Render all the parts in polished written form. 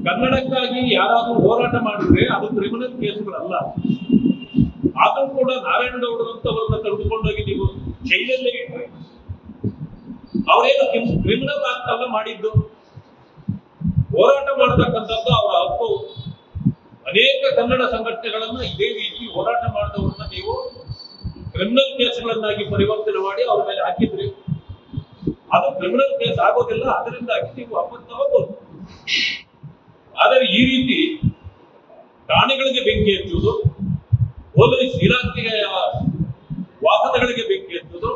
ಕನ್ನಡಕ್ಕಾಗಿ ಯಾರಾದ್ರೂ ಹೋರಾಟ ಮಾಡಿದ್ರೆ ಅದು ಕ್ರಿಮಿನಲ್ ಕೇಸ್ಗಳಲ್ಲ. ಆದ್ರೂ ಕೂಡ ನಾರಾಯಣಗೌಡರಂತವರನ್ನ ತೆಗೆದುಕೊಂಡೋಗಿ ನೀವು ಜೈಲಲ್ಲೇ ಇಟ್ರಿ. ಅವರೇನು ಕ್ರಿಮಿನಲ್ ಆಗ್ತಲ್ಲ ಮಾಡಿದ್ದು, ಹೋರಾಟ ಮಾಡತಕ್ಕಂಥದ್ದು ಅವರ ಹಕ್ಕು. ಅನೇಕ ಕನ್ನಡ ಸಂಘಟನೆಗಳನ್ನ ಇದೇ ರೀತಿ ಹೋರಾಟ ಮಾಡಿದವರನ್ನ ನೀವು ಕ್ರಿಮಿನಲ್ ಕೇಸ್ಗಳನ್ನಾಗಿ ಪರಿವರ್ತನೆ ಮಾಡಿ ಅವ್ರ ಮೇಲೆ ಹಾಕಿದ್ರಿ. ಅದು ಕ್ರಿಮಿನಲ್ ಕೇಸ್ ಆಗೋದಿಲ್ಲ, ಅದರಿಂದಾಗಿ ನೀವು ವಾಪಸ್ ತಗೋಬಹುದು. ಆದರೆ ಈ ರೀತಿ ಠಾಣೆಗಳಿಗೆ ಬೆಂಕಿ ಹಚ್ಚುವುದು, ಪೊಲೀಸ್ ಇಲಾಖೆಯ ವಾಹನಗಳಿಗೆ ಬೆಂಕಿ ಹಚ್ಚುವುದು,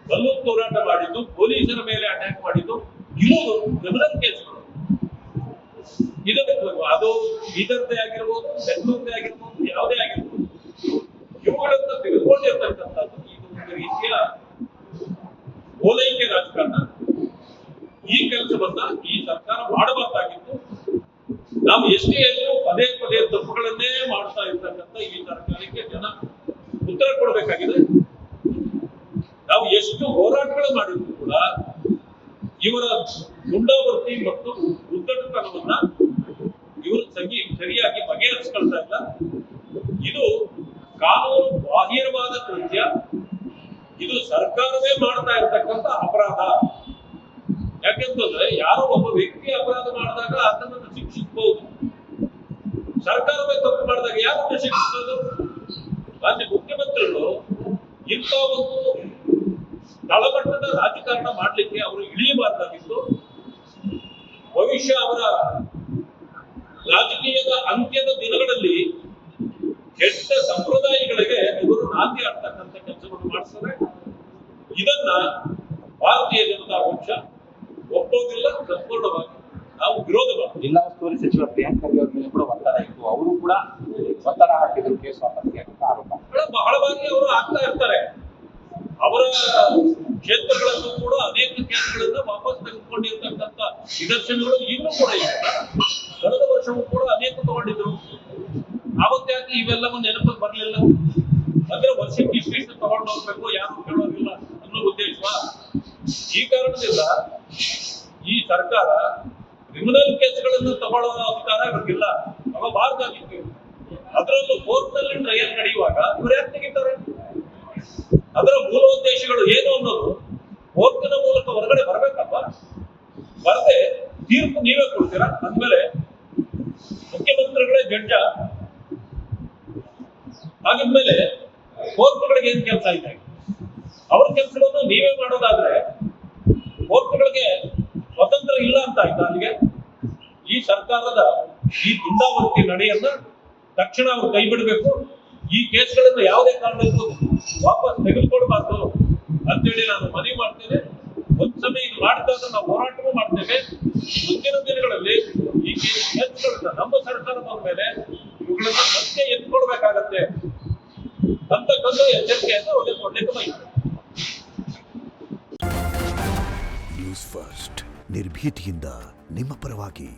ಕಲ್ಲು ಹೋರಾಟ ಮಾಡಿದ್ದು, ಪೊಲೀಸರ ಮೇಲೆ ಅಟ್ಯಾಕ್ ಮಾಡಿದ್ದು, ಇವು ಕ್ರಿಮಿನಲ್ ಕೇಸ್ಗಳು. ಇದಕ್ಕೆ ಅದು ಬೀದರ್ದೇ ಆಗಿರ್ಬೋದು, ಬೆಂಗಳೂರದೇ ಆಗಿರ್ಬೋದು, ಯಾವುದೇ ಆಗಿರ್ಬೋದು, ಇವುಗಳನ್ನ ತೆಗೆದುಕೊಂಡಿರ್ತಕ್ಕಂಥದ್ದು ಇದು ಒಂದು ರೀತಿಯ ಓಲೈಕೆ ರಾಜಕಾರಣ. ಈ ಕೆಲಸವನ್ನ ಈ ಸರ್ಕಾರ ಮಾಡಬಾರ್ದಾಗಿತ್ತು. ನಾವು ಎಷ್ಟೇ ಎಲ್ಲರೂ ಪದೇ ಪದೇ ತಪ್ಪುಗಳನ್ನೇ ಮಾಡ್ತಾ ಇರ್ತಕ್ಕಂಥ ಈ ಸರ್ಕಾರಕ್ಕೆ ಜನ ಉತ್ತರ ಕೊಡಬೇಕಾಗಿದೆ. ನಾವು ಎಷ್ಟು ಹೋರಾಟಗಳು ಮಾಡಿದ್ರು ಕೂಡ ಇವರ ಗುಂಡಾವರ್ತಿ ಮತ್ತು ಉದ್ದಟತನವನ್ನ ಇವರು ಸರಿಯಾಗಿ ಬಗೆಹರಿಸ್ಕೊಳ್ತಾ ಇಲ್ಲ. ಇದು ಕಾನೂನು ಬಾಹಿರವಾದ ಕೃತ್ಯ. ಇದು ಸರ್ಕಾರವೇ ಮಾಡ್ತಾ ಇರ್ತಕ್ಕಂಥ ಅಪರಾಧ. ಯಾಕೆಂತಂದ್ರೆ ಯಾರೋ ಒಬ್ಬ ವ್ಯಕ್ತಿ ಅಪರಾಧ ಮಾಡಿದಾಗ ಅದನ್ನು ಶಿಕ್ಷಿಸಬಹುದು, ಸರ್ಕಾರವೇ ತಪ್ಪು ಮಾಡಿದಾಗ ಯಾರನ್ನು ಶಿಕ್ಷಿಸೋದು? ರಾಜ್ಯ ಮುಖ್ಯಮಂತ್ರಿಗಳು ಇಂಥ ಒಂದು ತಳಮಟ್ಟದ ರಾಜಕಾರಣ ಮಾಡ್ಲಿಕ್ಕೆ ಅವರು ಇಳಿಯಬಾರ್ದಾಗಿತ್ತು. ಭವಿಷ್ಯ ಅವರ ರಾಜಕೀಯದ ಅಂತ್ಯದ ದಿನಗಳಲ್ಲಿ ಕೆಟ್ಟ ಸಂಪ್ರದಾಯಗಳಿಗೆ ಇವರು ನಾಂದಿ ಆಡ್ತಕ್ಕಂಥ ಕೆಲಸವನ್ನು ಮಾಡಿಸ್ತಾರೆ. ಇದನ್ನ ಭಾರತೀಯ ಜನತಾ ಪಕ್ಷ ಒಪ್ಪೋದಿಲ್ಲ. ಸಂಪೂರ್ಣವಾಗಿ ನಾವು ವಿರೋಧ ಮಾಡ್ತೀವಿ. ಜಿಲ್ಲಾ ಉಸ್ತುವಾರಿ ಸಚಿವ ಪ್ರಿಯಾಂಕ್ ಖರ್ಗೆ ಅವರ ಮೇಲೆ ಕೂಡ ಒತ್ತಡ ಇತ್ತು, ಅವರು ಕೂಡ ಒತ್ತಡ ಹಾಕಿದ್ರು ಕೇಸ್ ವಾಪಸ್ಗೆ ಅಂತ ಆರೋಪ. ಬಹಳ ಬಾರಿ ಅವರು ಆಗ್ತಾ ಇರ್ತಾರೆ. ಅವರ ಕ್ಷೇತ್ರಗಳಲ್ಲೂ ಕೂಡ ಅನೇಕ ಕೇಸ್ಗಳನ್ನ ವಾಪಸ್ ತೆಗೆದುಕೊಂಡಿರ್ತಕ್ಕಂಥ ನಿದರ್ಶನಗಳು ಈಗಲೂ ಕೂಡ ಇದೆ. ಕಳೆದ ವರ್ಷವೂ ಕೂಡ ಅನೇಕ ತಗೊಂಡಿದ್ರು. ಅವತ್ತಾಗಿ ಇವೆಲ್ಲವೂ ನೆನಪಿಗೆ ಬರಲಿಲ್ಲ. ಅಂದ್ರೆ ವರ್ಷಕ್ಕೆ ಇಷ್ಟು ತಗೊಂಡು ಹೋಗ್ಬೇಕು, ಯಾರು ಕೇಳೋದಿಲ್ಲ ಅನ್ನೋ ಉದ್ದೇಶ. ಈ ಕಾರಣದಿಂದ ಈ ಸರ್ಕಾರ ಕ್ರಿಮಿನಲ್ ಕೇಸ್ಗಳನ್ನು ತಗೊಳ್ಳೋ ಅಧಿಕಾರ ಇವ್ರಿಗಿಲ್ಲ, ತಗೋಬಾರ್ದಾಗಿತ್ತು. ಅದರಲ್ಲೂ ಕೋರ್ಟ್ನಲ್ಲಿ ಟ್ರಯಲ್ ನಡೆಯುವಾಗ ಇವ್ರು ಯಾಕೆ ತೆಗಿತಾರೆ? ಅದರ ಮೂಲೋದ್ದೇಶಗಳು ಏನು ಅನ್ನೋದು ಕೋರ್ಟಿನ ಮೂಲಕ ಹೊರಗಡೆ ಬರ್ಬೇಕಪ್ಪ. ಬರದೆ ತೀರ್ಪು ನೀವೇ ಕೊಡ್ತೀರಾ ಅಂದ್ಮೇಲೆ ಮುಖ್ಯಮಂತ್ರಿಗಳೇ ಜಡ್ಜ ಆಗಿದ್ಮೇಲೆ ಕೋರ್ಟ್ಗಳಿಗೆ ಏನ್ ಕೆಲಸ ಇದೆ? ಅವ್ರ ಕೆಲಸವನ್ನು ನೀವೇ ಮಾಡೋದಾದ್ರೆ ಕೋರ್ಟ್ಗಳಿಗೆ ಸ್ವತಂತ್ರ ಇಲ್ಲ ಅಂತ ಆಯ್ತಾ? ಅಲ್ಲಿಗೆ ಈ ಸರ್ಕಾರದ ಈ ದುಂಡಾವರ್ತಿ ನಡೆಯನ್ನ ತಕ್ಷಣ ಅವ್ರು ಕೈ ಬಿಡಬೇಕು. ಈ ಕೇಸ್ಗಳನ್ನು ಯಾವುದೇ ಕಾರಣಕ್ಕೂ ವಾಪಸ್ ತೆಗೆದುಕೊಳ್ಬಾರ್ದು ಅಂತೇಳಿ ನಾನು ಮನವಿ ಮಾಡ್ತೇನೆ. ಒಂದ್ಸಮಯ ಇದು ಮಾಡಿದಾಗ ನಾವು ಹೋರಾಟವೂ ಮಾಡ್ತೇವೆ. ಮುಂದಿನ ದಿನಗಳಲ್ಲಿ ಈ ಕೇಸ್ಗಳನ್ನ ನಮ್ಮ ಸರ್ಕಾರ ಬಂದ ಮೇಲೆ ಇವುಗಳನ್ನ ಮತ್ತೆ ಎತ್ಕೊಳ್ಬೇಕಾಗತ್ತೆ ಅಂತಕ್ಕಂಥ ಎಚ್ಚರಿಕೆಯನ್ನು ಕೊಡ್ಲಿಕ್ಕೆ ಬಯಸ್ತೇನೆ. ನ್ಯೂಸ್ ಫಸ್ಟ್ ನಿರ್ಭೀತಿಯಿಂದ ನಿಮ್ಮ ಪರವಾಗಿ.